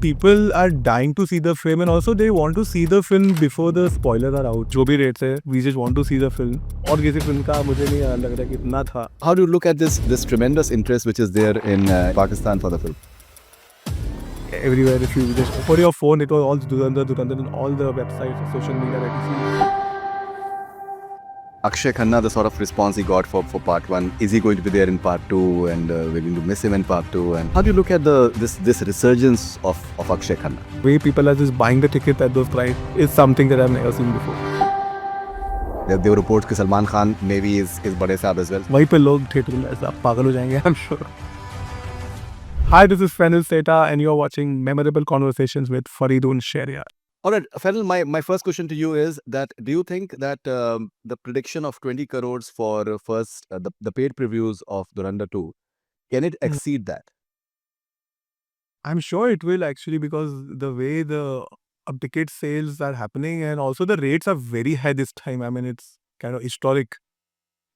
people are dying to see the film and also they want to see the film before the spoilers are out. जो भी rates है, we just want to see the film. और किसी film का मुझे नहीं लग रहा कि इतना था. How do you look at this tremendous interest which is there in Pakistan for the film? Everywhere, if you just open your phone, it was all Durandar, and all the websites, social media that you see. Akshay Khanna, the sort of response he got for part 1, is he going to be there in part 2, and we're going to miss him in part 2? And how do you look at this resurgence of Akshay Khanna? The way people are just buying the tickets at those prices is something that I've never seen before. There were reports that Salman Khan maybe is Bade Saab as well. वहीं पे लोग theatre में ऐसा पागल हो जाएंगे, I'm sure. Hi, this is Fenil Seta, and you're watching Memorable Conversations with Faridun Shehryar. All right, Fenil, my first question to you is that do you think that the prediction of 20 crores for the paid previews of Durandar 2, can it exceed that? I'm sure it will actually, because the way the ticket sales are happening and also the rates are very high this time. I mean, it's kind of historic.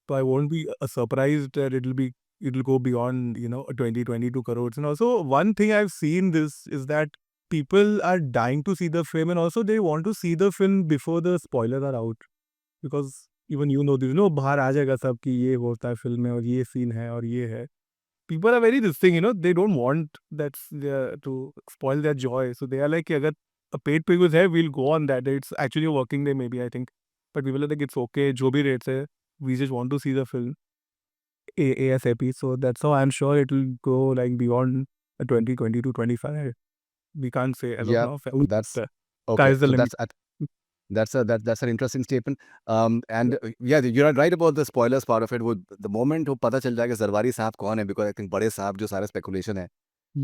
So I won't be surprised that it'll go beyond, 20, 22 crores. And also one thing I've seen this is that people are dying to see the film and also they want to see the film before the spoilers are out. Because even this, बाहर आ जाएगा सब कि ये होता है film में और ये सीन है और ये है. People are very this thing, they don't want that to spoil their joy. So they are like, agar a paid preview is here, we'll go on that. It's actually a working day maybe, I think. But people are like, it's okay, jo bhi rates hai, we just want to see the film ASAP. So that's how I'm sure it will go like beyond 2020 to 25. We can't say as Yeah, of now. that's okay. Sky's the So limit. that's an interesting statement. And yeah, you're right about the spoilers part of it. वो the moment वो पता चल जाएगा जरवारी साहब कौन है, because I think बड़े साहब जो सारा speculation है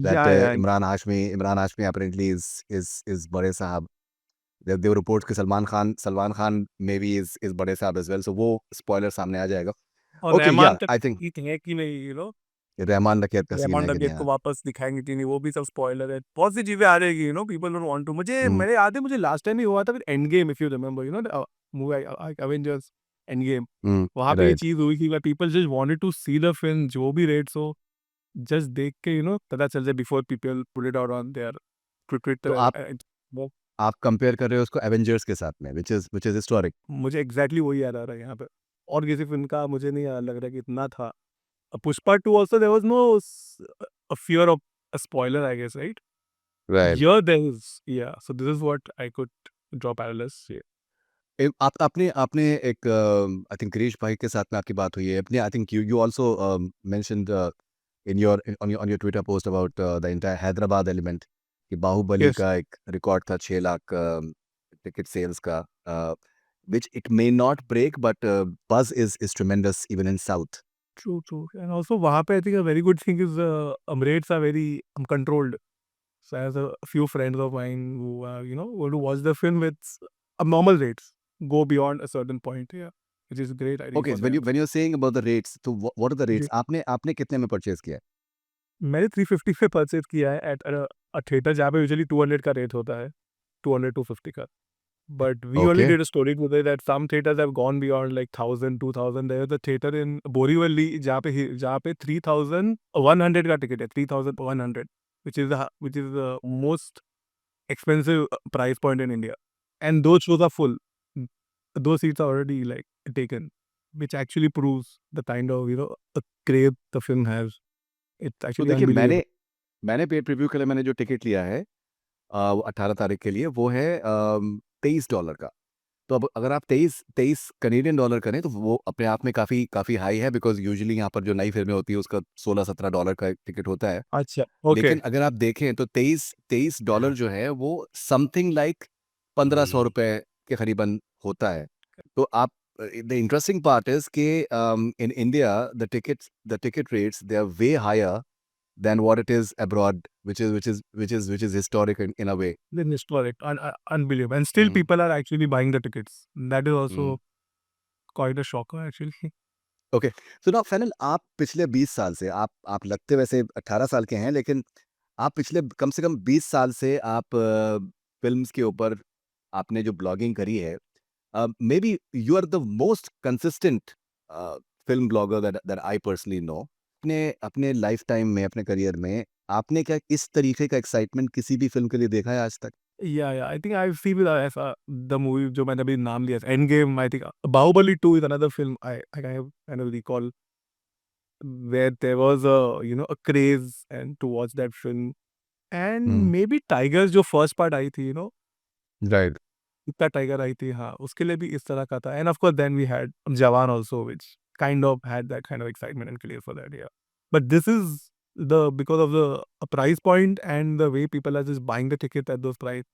that Yeah. Imran Hashmi apparently is बड़े साहब. There were reports कि Salman Khan maybe is बड़े साहब as well. So वो spoiler सामने आ जाएगा. और Okay, रहमान yeah, तक I think ठीक है कि नहीं, रहमान डकैत का सीन रहमान है कि डकैत नहीं. को वापस दिखाएंगे कि नहीं, वो भी सब स्पॉइलर है. बहुत सी चीजें आ रहेगी, पीपल डोंट वांट टू. मेरे याद है, मुझे लास्ट टाइम ही हुआ था फिर Endgame, if you remember, movie Avengers Endgame. वहां पे ये Right. चीज हुई कि people just wanted to see the film, जो भी रेट्स हो जस्ट देख के पता चल जाए before people put it out on their तो ट्विटर. आप कंपेयर कर रहे हो उसको एवेंजर्स के साथ में, which is historic. मुझे एग्जैक्टली वही याद आ रहा है यहाँ पे. और किसी फिल्म का मुझे नहीं लग रहा कि इतना था. Pushpa 2 also, there was no a fear of a spoiler, I guess, right? Right. Here there is, yeah. So this is what I could draw parallels. Yeah. आपने एक आई थिंक गिरीश भाई के साथ में आपकी बात हुई है अपने. I think you also mentioned in your on your Twitter post about the entire Hyderabad element कि बाहुबली Yes. का एक रिकॉर्ड था 6 लाख टिकट सेल्स का, which it may not break, but buzz is tremendous even in south. True. And also, वहाँ पे I think a very good thing is rates are very controlled. So I have a few friends of mine who want to watch the film with abnormal rates, go beyond a certain point. Yeah, which is great. I think Okay, for so them. when you're saying about the rates, so what are the rates? जी. आपने कितने में purchase किया है? मैंने 350 पे purchase किया है at a theatre जहाँ पे यूजुअली 200 का रेट होता है, 200 250 का. But we only Okay. did a story today that some theaters have gone beyond like 1,000, 2,000. There is a theater in Borivali जहाँ पे 3,100 का टिकट है, 3,100, which is the most expensive price point in India. And those shows are full. Those seats are already like taken, which actually proves the kind of a crave the film has. It's तो actually देखिए, unbelievable. मैंने paid preview के लिए मैंने जो ticket लिया है 18 तारीख के लिए, वो है $23 का. तो अब अगर आप 23 कनेडियन डॉलर करें तो वो अपने आप में काफ़ी हाई है, बिकॉज यूजुअली यहाँ पर जो नई फिल्में होती है उसका $16-17 का टिकट होता है. अच्छा, okay. लेकिन अगर आप देखें तो $23 जो है वो समथिंग लाइक 1,500 रुपए के करीबन होता है. तो आप द इंटरेस्टिंग पार्ट इज कि in India the ticket rates they are way higher than what it is abroad, which is historic in a way. Then historic, unbelievable. And still people are actually buying the tickets. That is also quite a shocker actually. Okay, so now final, आप पिछले 20 साल से आप लगते वैसे 18 साल के हैं, लेकिन आप पिछले कम से कम 20 साल से आप फिल्म्स के ऊपर आपने जो ब्लॉगिंग करी है, maybe you are the most consistent film blogger that I personally know. अपने लाइफ टाइम में, अपने करियर में आपने क्या इस तरीके का एक्साइटमेंट किसी भी फिल्म के लिए देखा है आज तक? Yeah, I think I've seen the movie जो मैंने अभी नाम लिया Endgame. I think Bahubali 2 is another film I have kind of recall where there was a craze and to watch that film. And maybe Tigers जो first part आई थी, right. इतना tiger आई थी, हाँ, उसके लिए भी इस तरह का था। And of course then we had Jawan also which kind of had that kind of excitement and clear for that, yeah. But this is the because of the price point and the way people are just buying the ticket at those price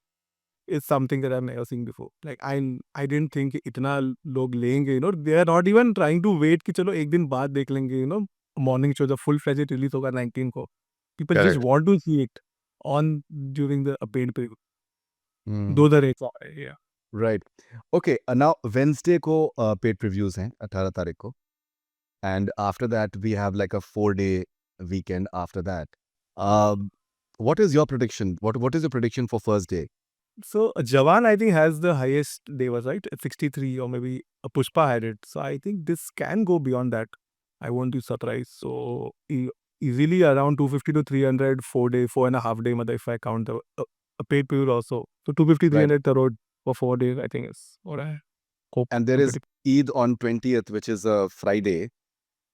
is something that I have never seen before. Like I didn't think इतना लोग लेंगे, they are not even trying to wait कि चलो एक दिन बाद देख लेंगे, मॉर्निंग शो जब फुल फ्लेजेड रिलीज होगा 19 को। People just correct. Want to see it on during the paid period. Hmm. Though the rates are, yeah. Right. Okay, now Wednesday को पेड प्रीव्यूज हैं 18 तारीख को, and after that we have like a 4-day weekend after that. What is your prediction? What is your prediction for first day? So Jawan, I think, has the highest day was right at 63, or maybe Pushpa had it. So I think this can go beyond that. I won't be surprised. So easily around 250 to 300, 4 day, 4.5 day, matlab if I count a paid period also. So 250, Right. 300 crore for 4 days, I think is what I hope. And there I'm is pretty. Eid on 20th, which is a Friday.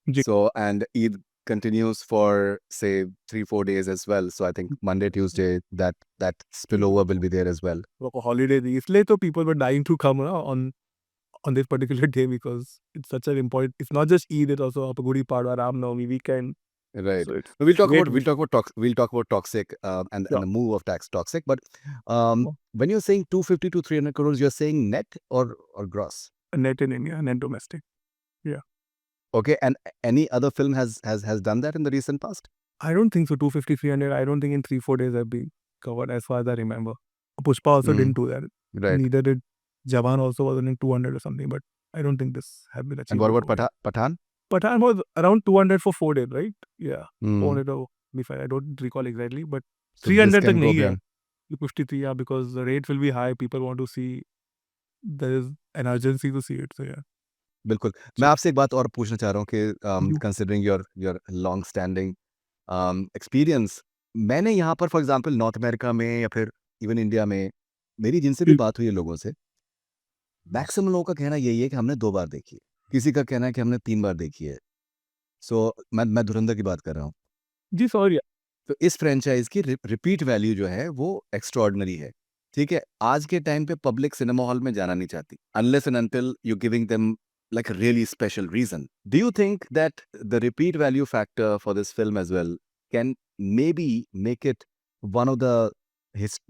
Ji. So, and Eid continues for say 3-4 days as well. So I think Monday, Tuesday, that spillover will be there as well. वो holiday थी, इसलिए तो people were dying to come on this particular day because it's such an important. It's not just Eid; it's also a Gudi Padwa, Ram Navami weekend. Right. So it's No, we'll talk great. about toxic and Yeah. the move of tax toxic. But when you're saying 250 to 300 crores, you're saying net or gross? Net in India, net domestic. Yeah. Okay, and any other film has done that in the recent past? I don't think so. 250, 300. I don't think in 3-4 days have been covered as far as I remember. Pushpa also Mm, didn't do that. right. Neither did Jawan, also was in 200 or something. But I don't think this have been And achieved what about before. Pathan? Pathan was around 200 for 4 days, right? Yeah. Mm. 400 or maybe I don't recall exactly. But So this 300 tak can go nahi hai. beyond. 253, yeah, because the rate will be high. People want to see. There is an urgency to see it. So yeah. बिल्कुल। मैं आपसे एक बात और पूछना चाह रहा हूँ कि You- considering your long standing experience, मैंने यहाँ पर फॉर एग्जांपल नॉर्थ अमेरिका में या फिर इवन इंडिया में मेरी जिनसे भी you- बात हुई है लोगों से, मैक्सिमम लोगों का कहना यही है कि हमने 2 बार देखी है, किसी का कहना है कि हमने 3 बार देखी है। सो मैं धुरंधर की बात कर रहा हूँ। जी सॉरी। तो इस फ्रेंचाइज की रिपीट वैल्यू जो है वो एक्स्ट्रॉर्डिनरी है। ठीक है, आज के टाइम पे पब्लिक सिनेमा हॉल में जाना नहीं चाहती unless and until you giving them like a really special reason. Do you think that the repeat value factor for this film as well can maybe make it one of the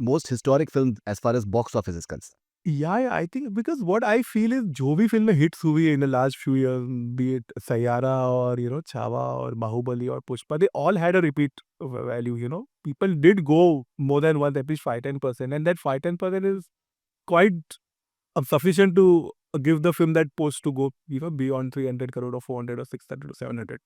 most historic films as far as box office is concerned? Yeah, I think because what I feel is जो भी फिल्में hits हुई है in the last few years, be it Sayyara or Chhawa or Bahubali or Pushpa, they all had a repeat value. People did go more than once, at least 5-10%, and that 5-10% is quite sufficient to give the film that push to go beyond 300 crore or 400 or 600 or 700.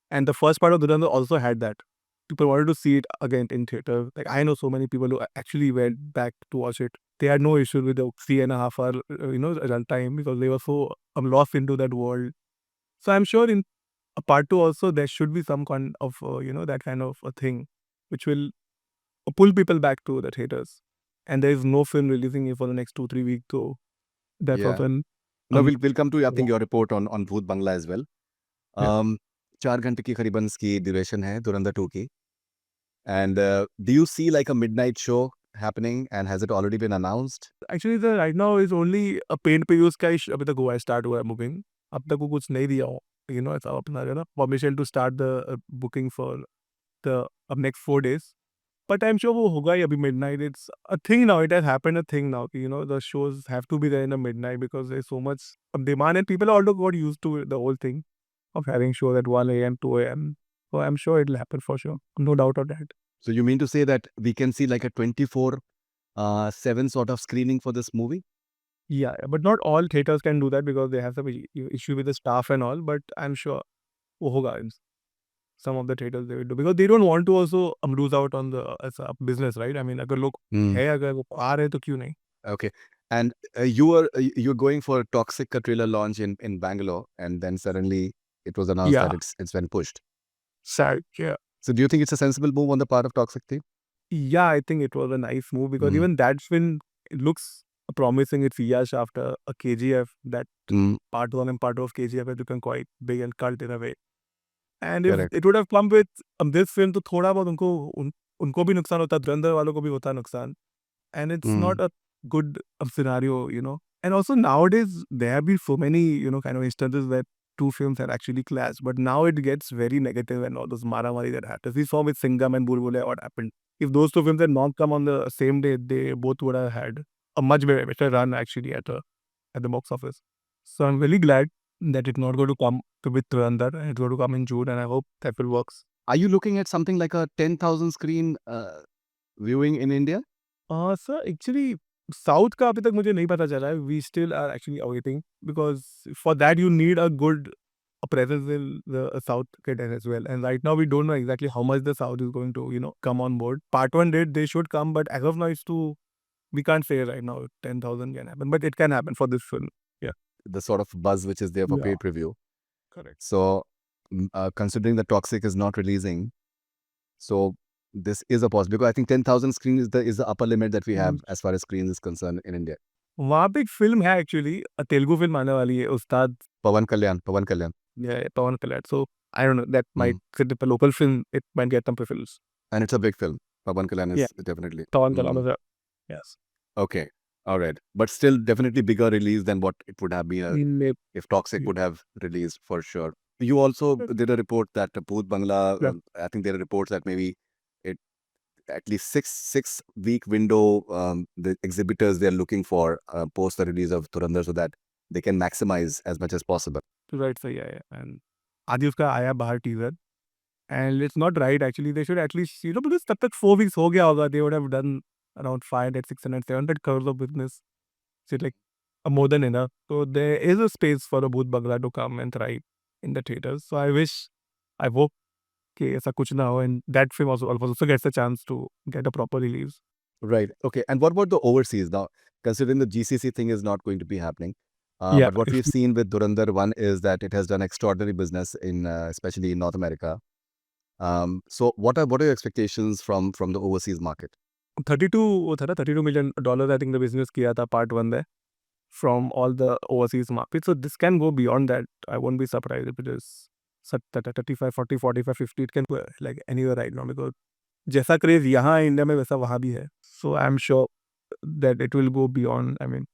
And the first part of Durandar also had that. People wanted to see it again in theater. Like I know so many people who actually went back to watch it. They had no issue with the 3.5 hour, run time because they were so lost into that world. So I'm sure in a part two also there should be some kind of, that kind of a thing, which will pull people back to the theaters. And there is no film releasing it for the next 2-3 weeks, so that's Yeah. often. No, we'll come to I think your report on Bhoot Bangla as well. Yeah. 4 घंटे की करीबन इसकी duration है धुरंधर 2 की। And do you see like a midnight show happening and has it already been announced? Actually, right now is only a paid पे use का ही अभी तक हुआ है, स्टार्ट हुआ है बुकिंग। अब तक वो कुछ नहीं दिया हो, ऐसा अपना जो है ना permission to start the booking for the अब next 4 days। But I am sure वो होगा ही अभी midnight. It's a thing now, it has happened a thing now कि the shows have to be there in the midnight because there is so much demand and people also got used to the whole thing of having shows at 1 a.m., 2 a.m. So I'm sure it'll happen for sure. No doubt of that. So you mean to say that we can see like a 24/7 sort of screening for this movie? Yeah, but not all theaters can do that because they have some issue with the staff and all. But I'm sure वो होगा in some of the theaters they will do because they don't want to also lose out on the as a business, right? I mean, अगर लोग है, अगर वो आ रहे तो क्यों नहीं? Okay. And you're going for Toxic का trailer launch in Bangalore and then suddenly it was announced Yeah, that it's been pushed. sad. Yeah. So do you think it's a sensible move on the part of Toxic Thief? Yeah, I think it was a nice move because Mm. even that film, it looks promising. It's Yash after a KGF. That Mm. part one and part two of KGF has become quite big and cult in a way. And if Correct. it would have come with this film, तो थोड़ा बहुत उनको भी नुकसान होता, धुरंधर वालों को भी होता नुकसान. And it's not Mm. a good scenario, you know. And also nowadays there have been so many, you know, kind of instances where two films had actually clashed, but now it gets very negative and all those maramari that happens. We saw with Singham and Bulbul what happened. If those two films had not come on the same day, they both would have had a much better run actually at the box office. So I'm really glad that it's not going to come to with Turandar and it's going to come in June, and I hope that will works. Are you looking at something like a 10,000 screen viewing in India? Sir, actually, south का अभी तक मुझे नहीं पता चला है. We still are actually awaiting because for that you need a good presence in the South Kitten as well. And right now, we don't know exactly how much the South is going to, you know, come on board. Part one did, they should come, but as of now, it's too, we can't say right now 10,000 can happen, but it can happen for this film. Yeah. The sort of buzz which is there for Yeah. paid preview. Correct. So, considering the Toxic is not releasing, so this is a possibility. Because I think 10,000 screen is the upper limit that we have as far as screens is concerned in India. वहाँ पे एक film है actually, Telugu film आने वाली है, उस्ताद Pawan Kalyan. Pawan Kalyan. So I don't know, that might sit a local film, it might get some preference. And it's a big film. Pawan Kalyan is Yeah. definitely. Pawan Kalyan is a- yes. Okay. All right. But still definitely bigger release than what it would have been Maybe. if Toxic Yeah. would have released for sure. You also did a report that Bhoot Bangla, Yeah. I think there are reports that maybe it at least six week window the exhibitors they're looking for post the release of Turandar so that they can maximize as much as possible. Right सही है. And आदि उसका आया बाहर teaser, and it's not right actually. They should at least, you know, because तब तक 4 weeks हो गया होगा. They would have done around 500, 600, 700 crores of business. So like more than enough. So there is a space for a Bhoot Bangla to come and thrive in the theaters. So I hope कि ऐसा कुछ ना हो, and that film also gets a chance to get a proper release. Right. Okay. And what about the overseas now? Considering the GCC thing is not going to be happening, Yeah. but what we've seen with Durandar, one is that it has done extraordinary business in, especially in North America. So what are your expectations from the overseas market? 32 वो था ना, $32 million I think the business किया था part 1 there from all the overseas markets. So this can go beyond that. I won't be surprised if it is 35, 40, 45, 50. It can go like anywhere right now because जैसा craze यहाँ है India में वैसा वहाँ भी है. So I'm sure that it will go beyond. I mean,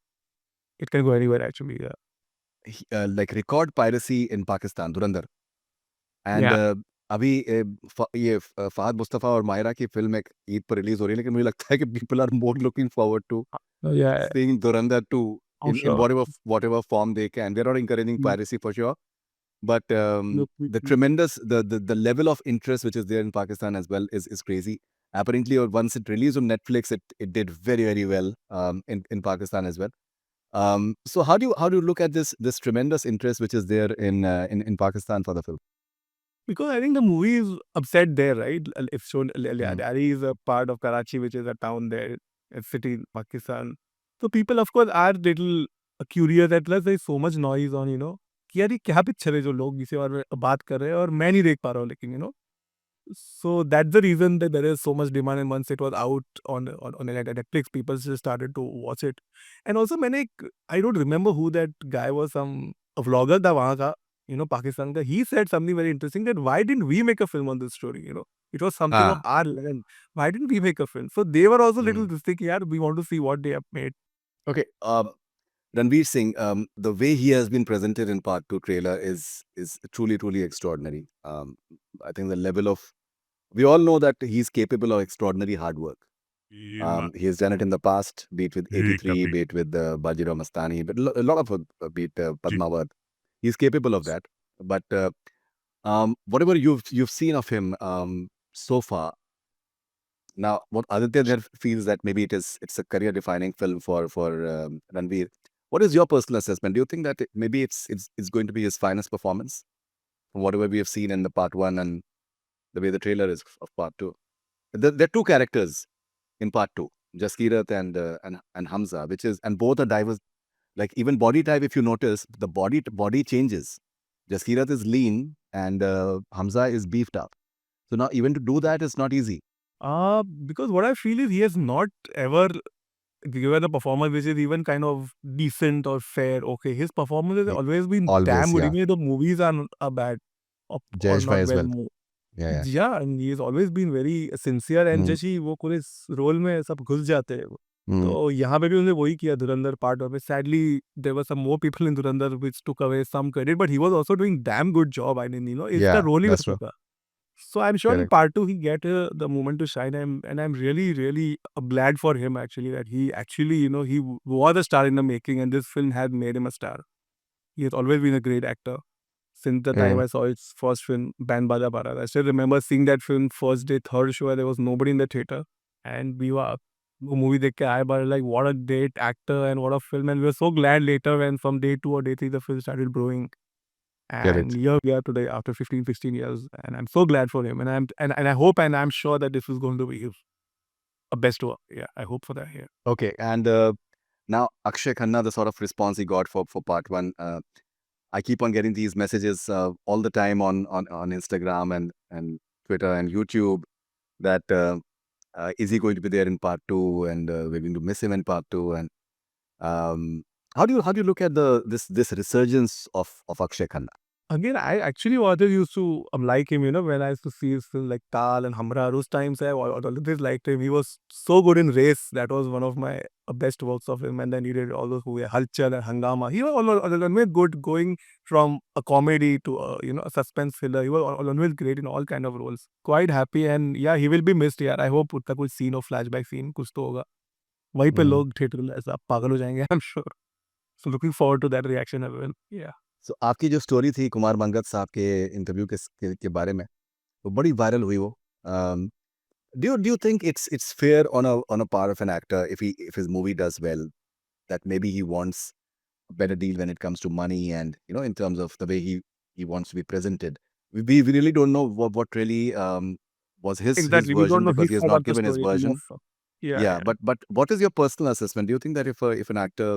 it can go anywhere actually. Yeah. Like record piracy in Pakistan, Durandar. And Yeah. अभी ये फहद मुस्तफ़ा और मायरा की फिल्म एक ईद पर रिलीज हो रही है, लेकिन मुझे लगता है कि people are more looking forward to Yeah. seeing Durandar 2 Oh, in sure. whatever form they can. They're not encouraging Mm. piracy for sure, but Look, the tremendous the level of interest which is there in Pakistan as well is crazy. Apparently, once it released on Netflix, it did very well in Pakistan as well. So how do you look at this tremendous interest which is there in Pakistan for the film? Because I think the movie is upset there, right? If shown, Mm. Lyadari is a part of Karachi, which is a town there, a city in Pakistan. So people, of course, are little curious that plus there is so much noise on, you know, कि यार ये क्या picture है जो लोग इसे और बात कर रहे हैं और मैं नहीं देख पा रहा हूँ, लेकिन, you know. So that's the reason that there is so much demand, and once it was out on Netflix, people just started to watch it. And also I don't remember who that guy was, some a vlogger था वहाँ का, you know, Pakistan ka. He said something very interesting that why didn't we make a film on this story, you know? It was something of our land. Why didn't we make a film? So they were also little this thing, yeah, we want to see what they have made. Okay, Ranveer Singh, the way he has been presented in Part 2 trailer is truly extraordinary. I think the level of, we all know that he's capable of extraordinary hard work. He has done it in the past, be it with 83, be it with Bajirao Mastani, but a lot of be it Padmavat. He's capable of that. But whatever you've seen of him so far, now what Aditya there feels that maybe it's a career defining film for Ranveer. What is your personal assessment? Do you think that maybe it's going to be his finest performance from whatever we have seen in the Part 1 and the way the trailer is of Part 2? There are two characters in Part 2, Jaskirat and Hamza, which is, and both are diverse. Like even body type, if you notice, the body changes. Jaskirat is lean and Hamza is beefed up. So now even to do that is not easy. Because what I feel is he has not ever given a performance which is even kind of decent or fair. Okay, his performances have He- always been Always, damn good. yeah. Even though the movies are bad or Judged by not as well. well. Yeah, yeah. Yeah, and he has always been very sincere and Mm, जैसे ही वो पूरे role में सब घुस जाते हैं mm, तो यहाँ पे भी उन्होंने वही किया धुरंधर पार्ट में sadly there were some more people in Dhurandhar which took away some credit but he was also doing damn good job I mean इसका yeah, रोल ही that's वैसा true. था so I'm sure in Correct. part 2 he get the moment to shine and I'm really really glad for him actually that he actually he was a star in the making and this film had made him a star he has always been a great actor since the time Mm, I saw its first film, Band Baja Barat. I still remember seeing that film first day, third show, there was nobody in the theater. And we were वो movie देख के आए but like what a great actor and what a film and we were so glad later when from day 2 or day 3 the film started growing and correct. here we are today after 15, 16 years and I'm so glad for him and I hope and I'm sure that this is going to be his a best work. Yeah, I hope for that. Yeah. Okay, and now Akshay Khanna, the sort of response he got for part one, I keep on getting these messages all the time on Instagram and Twitter and YouTube that is he going to be there in part two and we're going to miss him in part two and um, how do you look at this resurgence of Akshay Khanna? Again, I actually always used to like him, when I used to see his film like Tal and Hamra, those times I always liked him. He was so good in Race. That was one of my best works of him. And then he did all those movies, Halchal and Hangama. He was always good going from a comedy to a suspense thriller. He was always great in all kind of roles. Quite happy and yeah, he will be missed. Yeah, I hope उसका कोई scene or flashback scene कुछ तो होगा. वहीं पे Mm. लोग theatre में ऐसा पागल हो जाएंगे. I'm sure. So looking forward to that reaction as well. Yeah. So आपकी जो स्टोरी थी कुमार मंगत साहब के इंटरव्यू के बारे में वो बड़ी वायरल हुई वो do you think it's fair on a part of an actor if his movie does well that maybe he wants a better deal when it comes to money and in terms of the way he wants to be presented. We really don't know what really was his Exactly. We don't version know because his he has side not of the given his story. We version. move from. Yeah, Yeah, yeah. but what is your personal assessment? Do you think that if an actor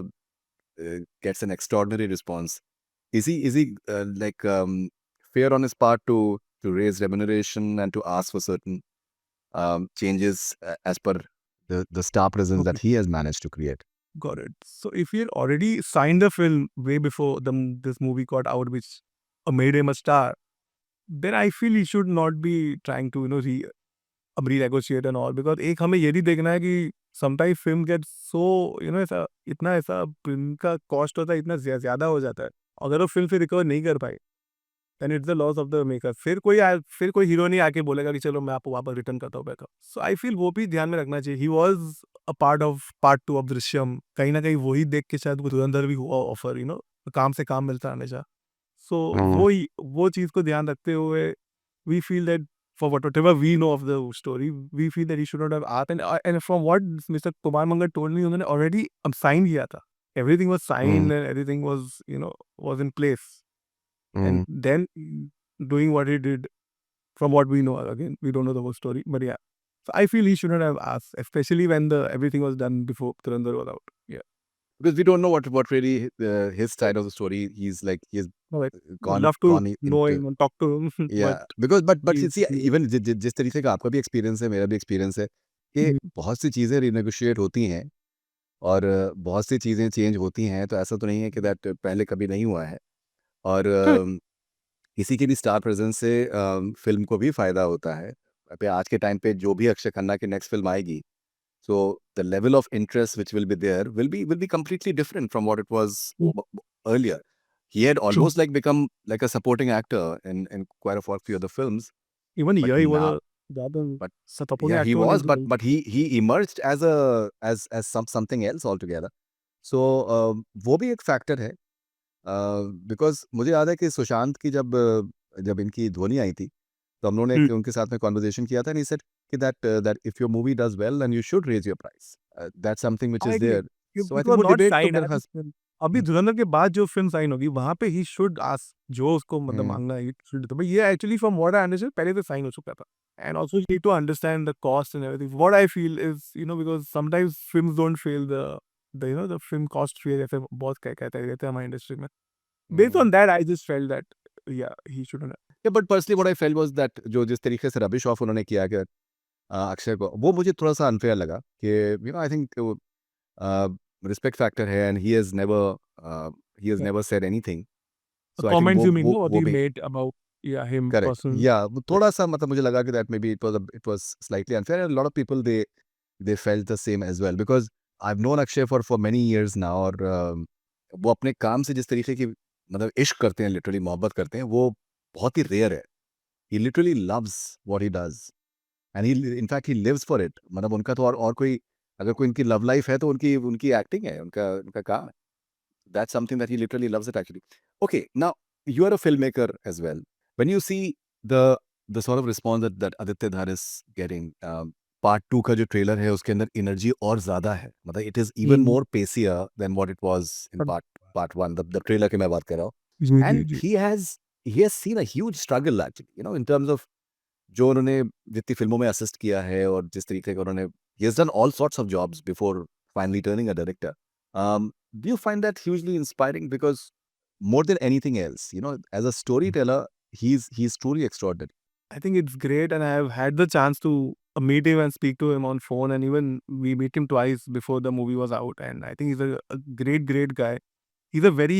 gets an extraordinary response, is he like fair on his part to raise remuneration and to ask for certain changes as per the star presence that Okay, he has managed to create? got it. So if he had already signed the film way before this movie got out, which made him a star, then I feel he should not be trying to renegotiate and all because एक हमें ये भी देखना है कि sometimes film gets so ऐसा इतना ऐसा फिल्म का कॉस्ट होता है इतना ज्यादा हो जाता है अगर वो फिल्म से रिकवर नहीं कर पाए then it's the loss of the maker फिर कोई हीरो नहीं आके बोलेगा कि चलो मैं आपको वापस रिटर्न करता हूँ पैसा सो आई फील वो भी ध्यान में रखना चाहिए he was a part of part 2 of Drishyam कहीं ना कहीं वही देख के शायद वो धुरंधर भी हुआ ऑफर काम से काम मिलता है हमेशा सो Mm, वो चीज़ को ध्यान रखते हुए we feel that for whatever we know of the story, we feel that he should not have asked. And from what Mr. Kumar Mangal told me, उन्होंने already signed किया था. Everything was mm, signed and everything was in place. And mm. then doing what he did, from what we know, again, we don't know the whole story, but yeah. So I feel he shouldn't have asked, especially when everything was done before Turandar was out. Yeah. Because we don't know what really his side of the story. He's like he's No, like, would gone love to gone know into him and talk to him, but Yeah, but he, you see he even जिस तरीके का आपका भी experience है मेरा भी experience है कि Mhm. बहुत सी चीज़ें रिनेगोशिएट होती हैं और बहुत सी चीज़ें चेंज होती हैं तो ऐसा तो नहीं है कि दैट पहले कभी नहीं हुआ है और किसी की भी स्टार प्रेजेंस से फिल्म को भी फ़ायदा होता है पे आज के टाइम पे जो भी अक्षय खन्ना की नेक्स्ट फिल्म आएगी so the level of interest which will be there will be completely different from what it was earlier. He had True. almost like become like a supporting actor in quite a few other films, Even but here he was now a rather but supporting yeah he actor on was his but he emerged as something else altogether. So वो भी एक factor है because मुझे याद है कि सुशांत की जब इनकी ध्वनि आई थी तो हम लोगों ने Hmm. उनके साथ में कॉन्वर्जेशन किया था एंड ही सेड कि that if your movie does well then you should raise your price that's something which I is agree. There so I It think was वो not डिबेट तो signed मेरे as ख्याल his film. अभी धुरंधर के बाद जो film sign होगी वहां पे ही शुड आस्क जो उसको मतलब हम्म, मांगना है शुड तो ये actually from what I understand पहले से साइन हो चुका था and also you need to understand the cost and everything what I feel is because sometimes films don't fail the the film cost fail ऐसे बहुत कहते रहते हैं हमारी इंडस्ट्री में based hmm. On that I just felt that yeah he should Yeah, but personally what I felt was that जो जिस तरीके से rubbish off उन्होंने किया कि अक्षय को, वो मुझे थोड़ा सा अनफेयर लगा कि I think respect factor है, and he has Yeah. never said anything. The So I think comments you mean, no? What वो he भी made about him correct, person. या वो थोड़ा सा मतलब मुझे लगा कि that maybe it was slightly unfair, and lot of people they felt the same as well, because I have known Akshay for many years now, और वो अपने काम से जिस तरीके की मतलब इश्क करते हैं, लिटरली मोहब्बत करते हैं, वो बहुत ही रेयर है. He literally loves what he does, and he in fact he lives for it. मतलब उनका तो और कोई, अगर कोई इनकी लव लाइफ है तो उनकी उनकी एक्टिंग है, उनका उनका काम है. That's something that he literally loves it actually. Okay, now you are a filmmaker as well. When you see the sort of response that Aditya Dhar is getting, part 2 का जो ट्रेलर है उसके अंदर एनर्जी और ज्यादा है. मतलब it is even Hmm. more pacier than what it was in part 1. The trailer की मैं बात कर रहा हूँ. जी, जी, And ji. he has seen a huge struggle actually, in terms of जो उन्होंने जितनी फिल्मों में असिस्ट किया है, और जिस तरीके का उन्होंने, he has done all sorts of jobs before finally turning a director. Do you find that hugely inspiring? Because more than anything else, as a storyteller, he's truly extraordinary. I think it's great, and I have had the chance to meet him and speak to him on phone, and even we meet him twice before the movie was out. And I think he's a great, great guy. He's a very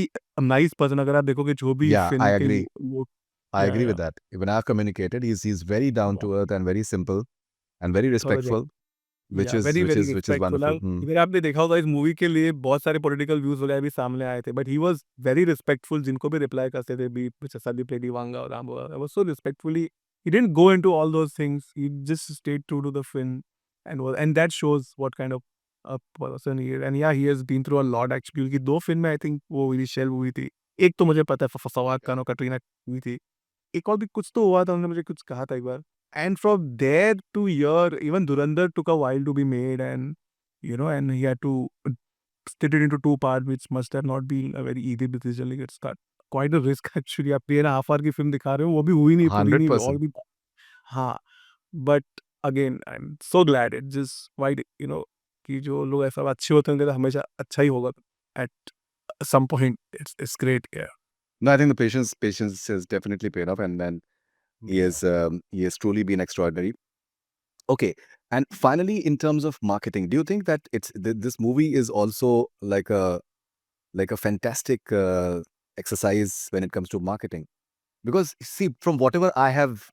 nice person. अगर आप देखोगे जो भी Yeah, I film के agree. वो I या agree with that. Even I've communicated, he's very down to earth and very simple and very थोड़ा respectful, which या is very which very is which is respectful. wonderful. Even आपने देखा होगा इस movie के लिए बहुत सारे पॉलिटिकल व्यूज वगैरह भी सामने आए थे, but he was very respectful. जिनको भी रिप्लाई करते थे, बी संदीप रेड्डी, वांगा और Ram, was so respectfully. He didn't go into all those things. He just stayed true to the film, and that shows what kind of a person he is. And yeah, he has been through a lot actually. क्योंकि दो फिल्में I think वो initial हुई थी. एक तो मुझे पता है फवाद खान और कटरीना हुई थी. एक और भी कुछ तो हुआ था, उन्होंने मुझे कुछ कहा था एक बार. And from there to here, even Durandar took a while to be made, and he had to split it into two parts, which must have not been a very easy decision. Like it's got quite a risk actually. आप 3.5 hour की film दिखा रहे हो, वो भी हुई नहीं, पूरी नहीं, और 100%. भी. हाँ, but again, I'm so glad it just why कि जो लोग ऐसा अच्छे होते हैं, तो हमेशा अच्छा ही होगा. At some point, it's great. Yeah. No, I think the patience has definitely paid off, and then he has truly been extraordinary. Okay, and finally, in terms of marketing, do you think that this movie is also like a fantastic exercise when it comes to marketing? Because see, from whatever I have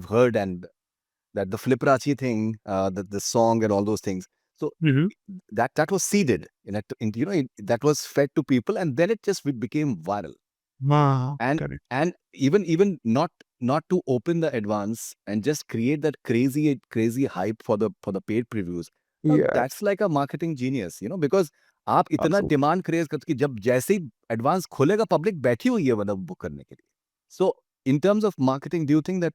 heard, and that the Fliprachi thing, the song and all those things, so Mm-hmm. that was seeded that was fed to people, and then it just became viral. हाँ, and correct. and even not to open the advance and just create that crazy hype for the paid previews. Now Yes, that's like a marketing genius, because आप इतना absolutely. Demand create करते कि जब जैसे ही advance खोलेगा, public बैठी हुई है मतलब बुक करने के लिए. So in terms of marketing, do you think that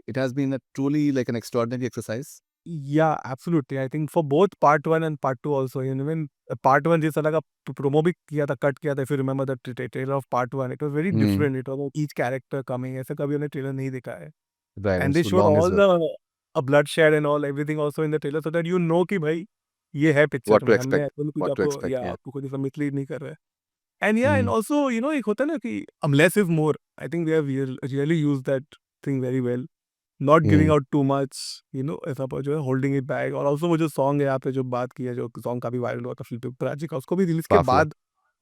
it has been truly like an extraordinary exercise? Yeah, absolutely. I think for both part one and part two also, even part one जिस तरह का promo भी किया था, cut किया था. If you remember the trailer of part one, it was very hmm, different. It was each character coming. ऐसा कभी हमने trailer नहीं देखा है. Right, And they and showed long as all well. the bloodshed and all everything also in the trailer, so that you know कि भाई ये है picture व्हाट टू में. हमने एक्सपेक्ट, ऐसा कुछ व्हाट टू आपको एक्सपेक्ट, या या. आपको कुछ ऐसा mislead नहीं कर रहा है. And yeah, and also एक होता है ना कि less is more. I think they have really used that thing very well. Not giving out too much, ऐसा पर जो है holding it back. और also वो जो song है, यहाँ पे जो बात की है, जो song काफी वायरल हुआ था फिल्म का, उसको भी रिलीज के काफिला. बाद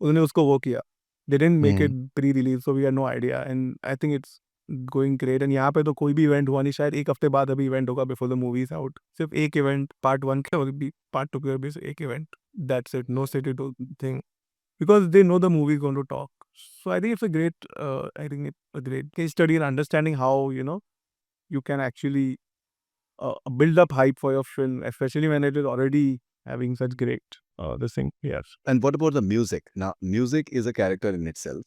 उन्होंने उसको वो किया. They didn't make it pre-release, so we had no idea. And I think it's going great. And यहाँ पे तो कोई भी इवेंट हुआ नहीं, शायद एक हफ्ते बाद अभी इवेंट होगा before the movie is out. सिर्फ एक इवेंट पार्ट वन के, और भी पार्ट टू के भी एक event. That's it. No stated thing. Because they know the movie is going to talk. So I think it's a great, a great case study in understanding how, you can actually build up hype for your film, especially when it is already having such great this thing. Yes. And what about the music? Now, music is a character in itself.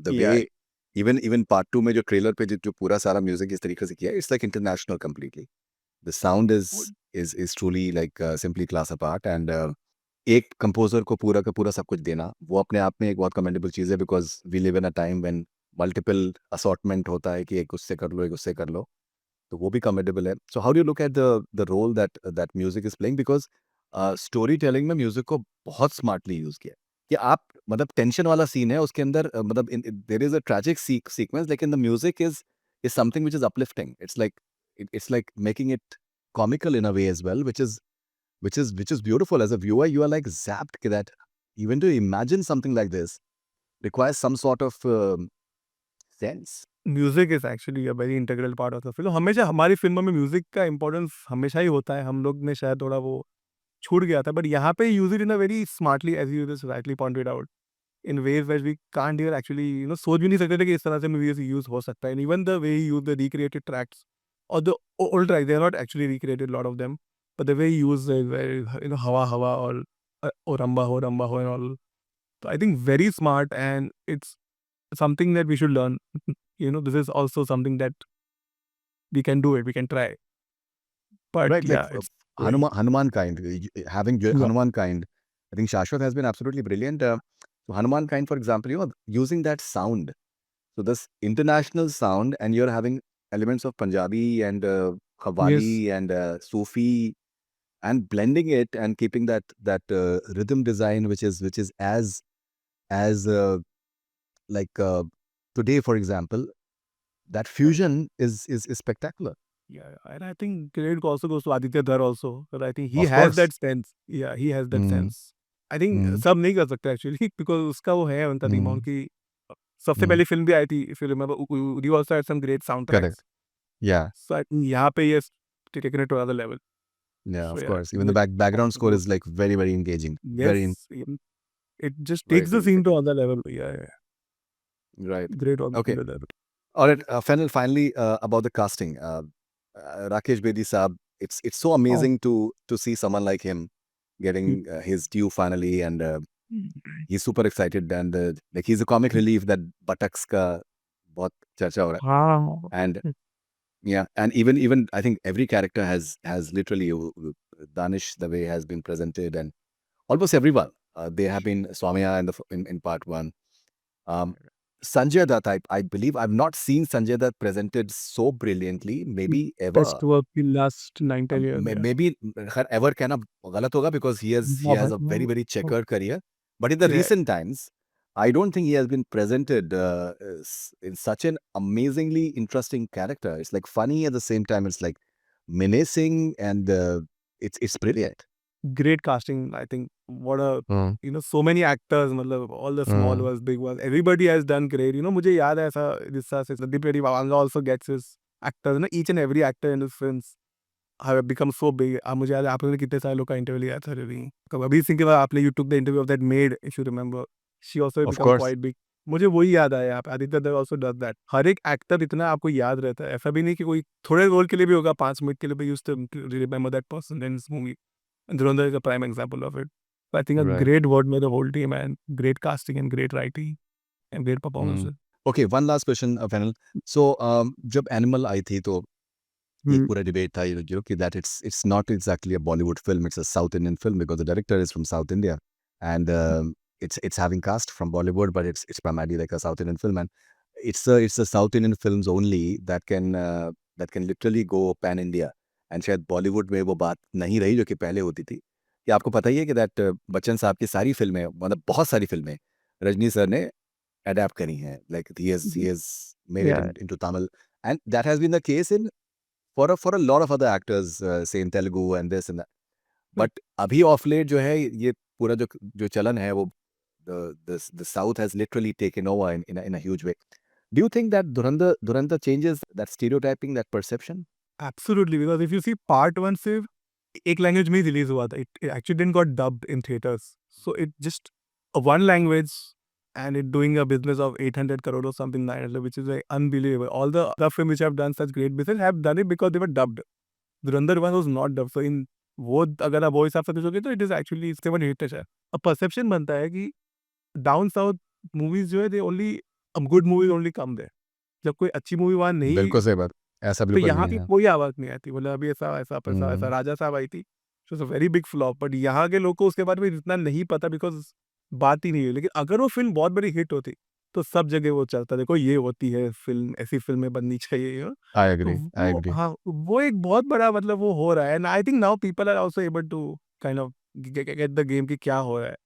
The Yeah. way even part 2 में जो trailer पे जो पूरा सारा music इस तरीके से किया है, it's like international completely. The sound Would- is truly like simply class apart, and एक कंपोजर को पूरा का पूरा सब कुछ देना, वो अपने आप में एक बहुत कमेंडेबल चीज़ है, because we live in a time when multiple assortment होता है कि एक उससे कर लो, एक उससे कर लो, तो वो भी कमेंडेबल है. So how do you look at the role that music is playing? Because storytelling में म्यूजिक को बहुत स्मार्टली यूज किया है. कि आप मतलब टेंशन वाला सीन है उसके अंदर, मतलब there is a tragic sequence, लेकिन the music is is something which is uplifting. It's like making it comical in a way as well, which is beautiful. As a viewer, you are like zapped that even to imagine something like this requires some sort of sense. Music is actually a very integral part of the film. हमेशा हमारी फिल्मों में music का importance हमेशा ही होता है, हम लोग ने शायद थोड़ा वो छूट गया था, बट यहाँ पे use it in a very smartly, as you just rightly pointed out, in ways where we can't hear actually, सोच भी नहीं सकते थे कि इस तरह से म्यूजिक यूज हो सकता है। Even the way he use the recreated tracks और the old tracks, they are not actually recreated lot of them, but the way he use Hawa Hawa और रंबा हो एंड ऑल। तो I think very smart, and it's something that we should learn. This is also something that we can do it, we can try. But Right, like yeah, it's great. Hanuman kind, having Yeah. Hanuman kind. I think Shashwat has been absolutely brilliant. So Hanuman kind, for example, using that sound. So this international sound, and you're having elements of Punjabi and Yes. Qawwali and Sufi, and blending it and keeping that rhythm design, which is as like today, for example, that fusion is spectacular. Yeah, and I think credit also goes to Aditya Dhar also, but I think he Of has course. that sense. Yeah, he has that Mm, sense. I think mm, सब नहीं कर सकते actually because उसका वो है उनका दिमाग mm, की। सबसे mm. पहली फिल्म भी आई थी, if you remember, we also had some great sound Correct. Tracks. Yeah. So I think यहाँ पे ये taken it to another level. Yeah, so of या, course. Even the background score is like very, very engaging. Yes, Very, it just very takes the scene to significant. another level. Yeah, yeah. Right. Great on Okay. the level. All right. Finally, about the casting. Rakesh Bedi Saab. It's so Oh. amazing to see someone like him getting his due finally, and he's super excited, and like he's a comic relief that buttocks ka बहुत चर्चा हो रहा हाँ, है. And yeah, and even I think every character has literally Danish, the way has been presented, and almost everyone. They have been Swamya in part one. Um, Sanjay Dutt, I believe I've not seen Sanjay Dutt presented so brilliantly, maybe ever. best work in last 9-10 years. Yeah. Maybe ever कहना गलत होगा because he has a very, very checkered career. But in the Yeah. recent times, I don't think he has been presented in such an amazingly interesting character. It's like funny at the same time. It's like menacing, and it's brilliant. Great casting, I think. What a so many actors, मतलब all the small ones, big ones, everybody has done great. मुझे याद है ऐसा जिस तरह से Sandeep Reddy Vanga also gets his actors, each and every actor in his films have become so big. मुझे याद है आप लोगों ने कितने सारे लोग का इंटरव्यू लिया था रवि कबीर सिंह के बाद आपने you took the interview of that maid, if you remember. She also Of become course. quite big. मुझे वही याद आया यहाँ पे, Aditya Dutt also does that. हर एक एक्टर इतना आपको याद रहता है, ऐसा भी नहीं कि कोई थोड़े रोल के लिए भी होगा, 5 मिनट के लिए भी, used to remember that person in this movie. And Dhurandhar is a prime example of it. So I think a Right. great work by the whole team, and great casting and great writing and great performances. Okay, one last question, Fennel. So जब Animal आई थी तो एक पूरा debate था कि that it's not exactly a Bollywood film, it's a South Indian film because the director is from South India, and it's having cast from Bollywood, but it's primarily like a South Indian film, and it's a South Indian films only that can literally go pan India, and शायद Bollywood में वो बात नहीं रही जो कि पहले होती थी। कि आपको पता ही है कि that बच्चन साहब की सारी फिल्में, मतलब बहुत सारी फिल्में रजनी सर ने adapt करी हैं, like he has made it Yeah. into Tamil, and that has been the case in for a lot of other actors, say in Telugu and this and that. But अभी of late जो है ये पूरा जो चलन है वो the South has literally taken over in a huge way. Do you think that Durandar changes that stereotyping, that perception? Absolutely, because if you see part 1 सिर्फ एक लैंग्वेज में रिलीज हुआ था, it actually didn't got dubbed in theaters, so it just one language, and it doing a business of 800 crore or something, 900, which is like unbelievable. All the other films which have done such great business have done it because they were dubbed. Dhurandhar 1 was not dubbed, so in वो अगर आप वो हिसाब से देखोगे तो it is actually इससे बड़ी हिट है। अब परसेप्शन बनता है कि डाउन साउथ मूवीज जो है, they only good movies only come there. जब कोई अच्छी मूवी वहाँ नहीं, बिल्कुल सही बात, ऐसा तो बिल्कुल यहाँ नहीं की है। कोई आवाज नहीं आती। बोला अभी ऐसा ऐसा पैसा ऐसा राजा साहब आई थी, it was a very big flop, but यहाँ के लोग को उसके बारे में इतना नहीं पता बिकॉज बात ही नहीं है। लेकिन अगर वो फिल्म बहुत बड़ी हिट होती तो सब जगह वो चलता, देखो ये होती है फिल्म, ऐसी फिल्में बननी चाहिए। आई तो एग्री, आई वो एग्री। हाँ, वो एक बहुत बड़ा मतलब वो हो रहा है, and I think now people are also able to kind of get the game कि क्या हो रहा है,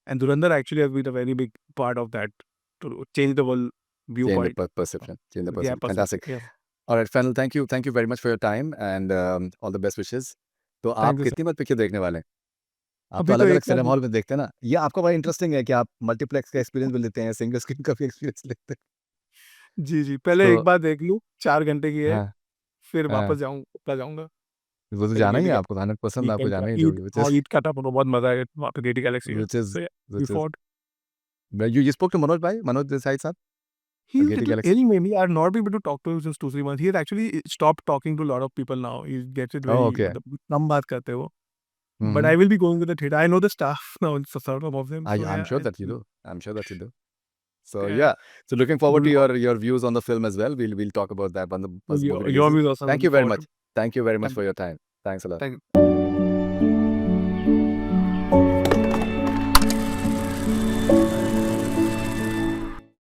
and Dhurandhar actually has been a very big part of that to change the world view Change point. the perception, change the Yeah, perception. Fantastic. yeah. All right, Fennel, thank you very much for your time and all the best wishes. तो आप thank you sir. कितनी बार picture देखने वाले हैं? आप तो अभी तो अलग-अलग एक बार सिनेमा हॉल में देखते हैं ना? ये आपका बड़ा इंटरेस्टिंग है कि आप मल्टीप्लेक्स का एक्सपीरियंस भी लेते हैं, सिंगल स्क्रीन का भी एक्सपीरियंस लेते हैं। जी, जी। पहले एक तो बार देख लूँ, 4 घंटे की है, हाँ, फिर हाँ, वापस जाऊँगा। वो तो जाना ही है गिल्डी आपको 100% आपको वीकेंड जाना का ही है जो ईद, व्हिच हाँ, इज़ ईद का था, बहुत मज़ा आया वहाँ पे गेटी गैलेक्सी में। Which is So yeah, we which is fought. you spoke to Manoj bhai, Manoj Desai साहब? He's a Getty little Galaxy? ill maybe. I've not been able to talk to him since 2-3 months. He has actually stopped talking to a lot of people now. He gets it oh, very okay. मतलब कम बात करते हैं वो। हुँ, But hmm. I will be going to the theater. I know the staff now, some of them. So I'm yeah, sure that you do. I'm sure that you do. So yeah, yeah, so looking forward to looking forward. your views on the film as well. We'll talk about that when the movie Your releases. views also Thank looking you very forward much. to. Thank you very much Thank for you. your time. Thanks a lot. Thank you.